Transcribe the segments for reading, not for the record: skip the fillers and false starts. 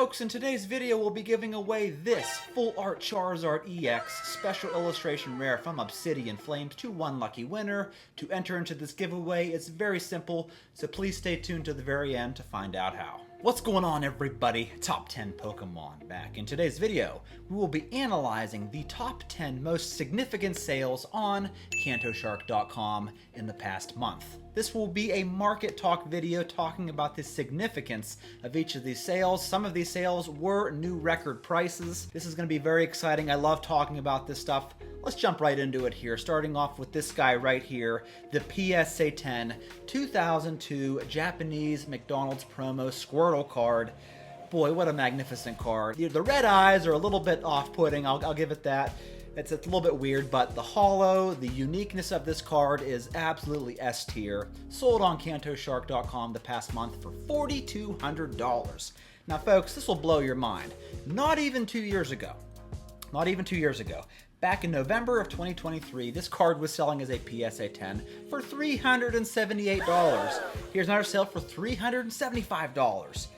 folks, in today's video we'll be giving away this Full Art Charizard EX Special Illustration Rare from Obsidian Flames to one lucky winner. To enter into this giveaway, it's very simple, so please stay tuned to the very end to find out how. What's going on, everybody? Top 10 Pokemon back. In today's video, we will be analyzing the top 10 most significant sales on CantoShark.com in the past month. This will be a market talk video talking about the significance of each of these sales. Some of these sales were new record prices. This is going to be very exciting. I love talking about this stuff. Let's jump right into it here, starting off with this guy right here, the PSA 10 2002 Japanese McDonald's promo Squirtle card. Boy, what a magnificent card. The red eyes are a little bit off-putting, I'll give it that. It's a little bit weird, but the holo, the uniqueness of this card is absolutely S tier. Sold on CantoShark.com the past month for $4,200. Now folks, this will blow your mind. Not even 2 years ago, back in November of 2023, this card was selling as a PSA 10 for $378. Here's another sale for $375.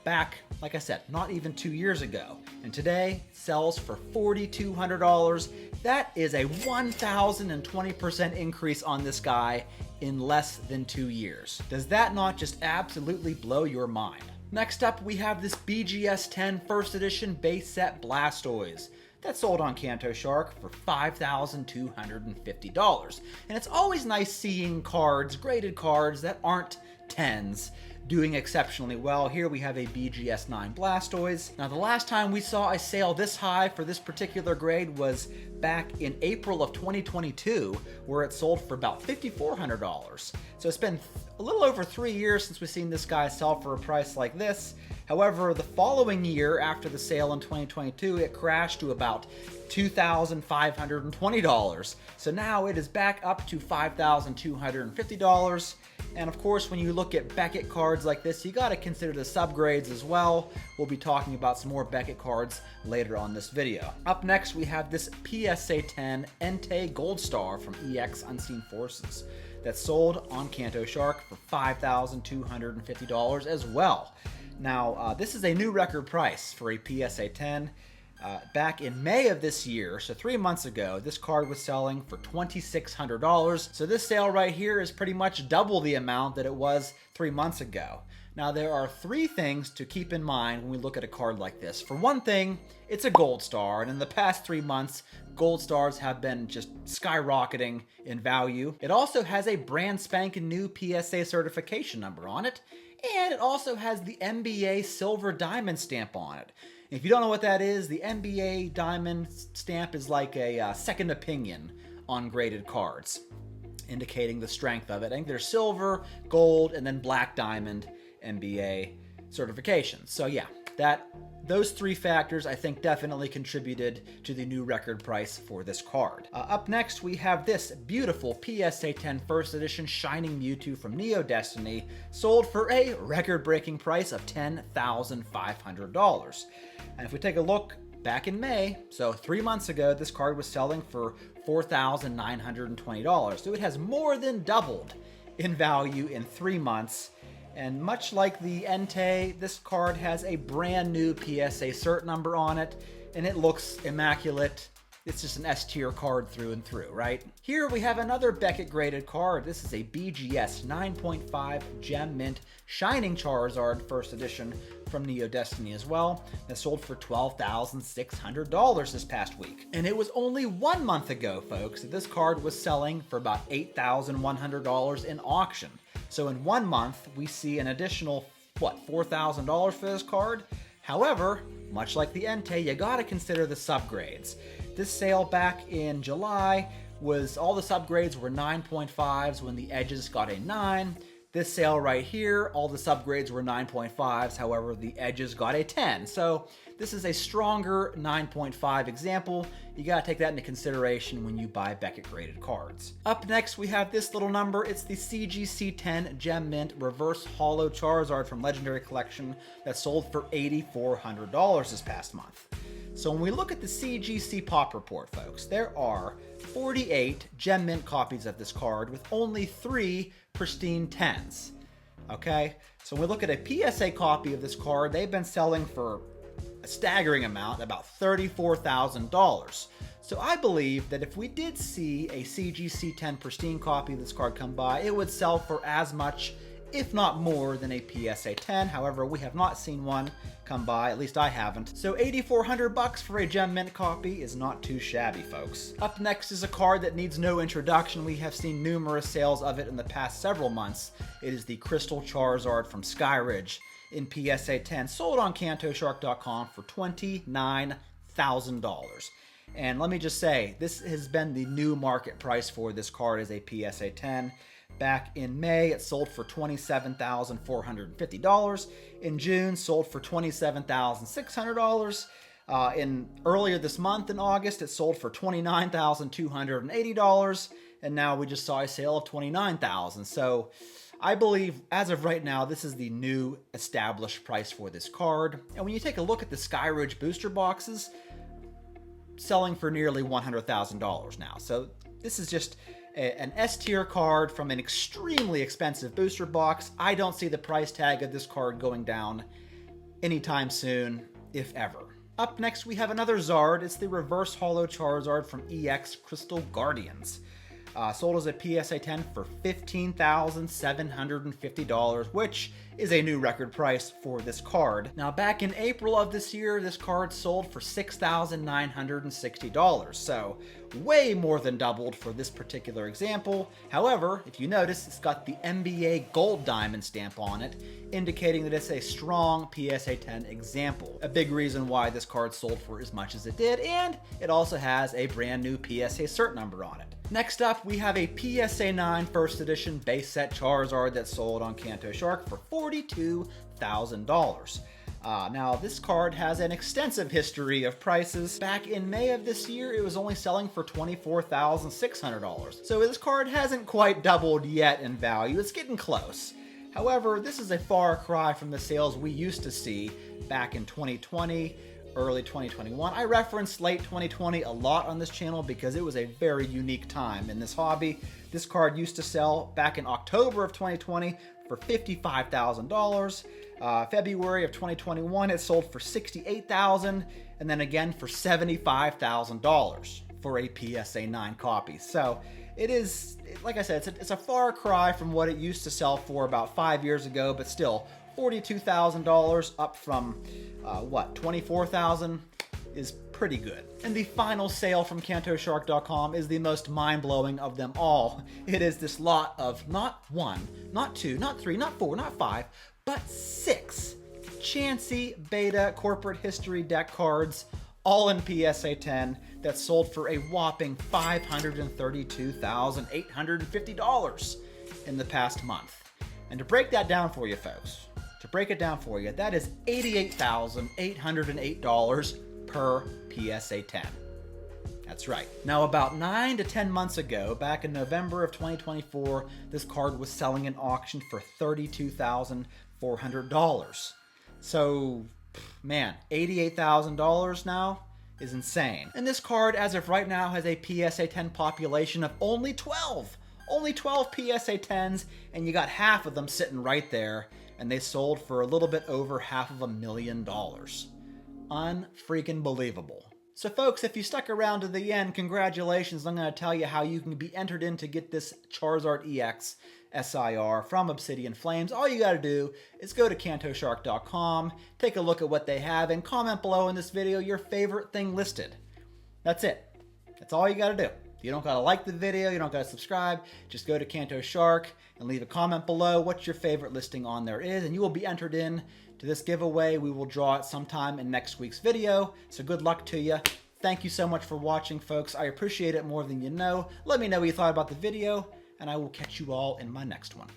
Back, like I said, not even 2 years ago. And today, sells for $4,200. That is a 1,020% increase on this guy in less than 2 years. Does that not just absolutely blow your mind? Next up, we have this BGS 10 First Edition base set Blastoise. That's sold on CantoShark for $5,250. And it's always nice seeing cards, graded cards that aren't 10s, doing exceptionally well. Here we have a BGS 9 Blastoise. Now the last time we saw a sale this high for this particular grade was back in April of 2022, where it sold for about $5,400. So it's been a little over 3 years since we've seen this guy sell for a price like this. However, the following year after the sale in 2022, it crashed to about $2,520. So now it is back up to $5,250. And of course, when you look at Beckett cards like this, you got to consider the subgrades as well. We'll be talking about some more Beckett cards later on this video. Up next, we have this PSA 10 Entei Gold Star from EX Unseen Forces that's sold on CantoShark for $5,250 as well. Now, this is a new record price for a PSA 10. Back in May of this year, so 3 months ago, this card was selling for $2,600. So this sale right here is pretty much double the amount that it was 3 months ago. Now there are three things to keep in mind when we look at a card like this. For one thing, it's a gold star, and in the past 3 months, gold stars have been just skyrocketing in value. It also has a brand spanking new PSA certification number on it, and it also has the NBA Silver Diamond stamp on it. If you don't know what that is, the NBA Diamond stamp is like a second opinion on graded cards, indicating the strength of it. I think there's silver, gold, and then black diamond NBA certifications. So yeah, those three factors I think definitely contributed to the new record price for this card. Up next, we have this beautiful PSA 10 First Edition Shining Mewtwo from Neo Destiny, sold for a record-breaking price of $10,500. And if we take a look back in May, so 3 months ago, this card was selling for $4,920. So it has more than doubled in value in 3 months. And much like the Entei, this card has a brand new PSA cert number on it, and it looks immaculate. It's just an S tier card through and through, right? Here we have another Beckett graded card. This is a BGS 9.5 Gem Mint Shining Charizard First Edition from Neo Destiny as well. That sold for $12,600 this past week. And it was only 1 month ago, folks, that this card was selling for about $8,100 in auction. So in 1 month, we see an additional, $4,000 for this card? However, much like the Entei, you gotta consider the subgrades. This sale back in July was, all the subgrades were 9.5s when the edges got a 9. This sale right here, all the subgrades were 9.5s, however, the edges got a 10. So this is a stronger 9.5 example. You gotta take that into consideration when you buy Beckett graded cards. Up next, we have this little number. It's the CGC 10 Gem Mint Reverse Holo Charizard from Legendary Collection that sold for $8,400 this past month. So when we look at the CGC Pop Report, folks, there are 48 Gem Mint copies of this card with only 3 pristine 10s. Okay, so when we look at a PSA copy of this card, they've been selling for a staggering amount, about $34,000. So I believe that if we did see a CGC 10 pristine copy of this card come by, it would sell for as much, if not more, than a PSA 10. However, we have not seen one come by, at least I haven't. So $8,400 for a Gem Mint copy is not too shabby, folks. Up next is a card that needs no introduction. We have seen numerous sales of it in the past several months. It is the Crystal Charizard from Skyridge in PSA 10, sold on CantoShark.com for $29,000. And let me just say, this has been the new market price for this card as a PSA 10. Back in May, it sold for $27,450. In June, sold for $27,600. Earlier this month, in August, it sold for $29,280. And now we just saw a sale of $29,000. So I believe, as of right now, this is the new established price for this card. And when you take a look at the Skyridge booster boxes, selling for nearly $100,000 now. So this is just an S-tier card from an extremely expensive booster box. I don't see the price tag of this card going down anytime soon, if ever. Up next, we have another Zard. It's the Reverse Holo Charizard from EX Crystal Guardians. Sold as a PSA 10 for $15,750, which is a new record price for this card. Now, back in April of this year, this card sold for $6,960, so way more than doubled for this particular example. However, if you notice, it's got the NBA Gold Diamond stamp on it, indicating that it's a strong PSA 10 example. A big reason why this card sold for as much as it did, and it also has a brand new PSA cert number on it. Next up, we have a PSA 9 First Edition base set Charizard that sold on Kanto Shark for $42,000. Now, this card has an extensive history of prices. Back in May of this year, it was only selling for $24,600. So this card hasn't quite doubled yet in value. It's getting close. However, this is a far cry from the sales we used to see back in 2020, early 2021. I referenced late 2020 a lot on this channel because it was a very unique time in this hobby. This card used to sell back in October of 2020 for $55,000. February of 2021, it sold for $68,000, and then again for $75,000 for a PSA 9 copy. So it is, like I said, it's a far cry from what it used to sell for about 5 years ago, but still, $42,000 up from, $24,000 is pretty good. And the final sale from CantoShark.com is the most mind-blowing of them all. It is this lot of not 1, not 2, not 3, not 4, not 5, but 6 Chansey Beta Corporate History deck cards, all in PSA 10, that sold for a whopping $532,850 in the past month. And to break that down for you, folks, that is $88,808 per PSA 10. That's right. Now, about 9 to 10 months ago, back in November of 2024, this card was selling in auction for $32,400. So, man, $88,000 now is insane. And this card, as of right now, has a PSA 10 population of only 12. Only 12 PSA 10s, and you got half of them sitting right there, and they sold for a little bit over $500,000. Unfreaking believable. So folks, if you stuck around to the end, congratulations. I'm going to tell you how you can be entered in to get this Charizard EX SIR from Obsidian Flames. All you got to do is go to CantoShark.com, take a look at what they have, and comment below in this video your favorite thing listed. That's it. That's all you got to do. You don't got to like the video, you don't got to subscribe, just go to Kanto Shark and leave a comment below what your favorite listing on there is, and you will be entered in to this giveaway. We will draw it sometime in next week's video, so good luck to you. Thank you so much for watching, folks. I appreciate it more than you know. Let me know what you thought about the video, and I will catch you all in my next one.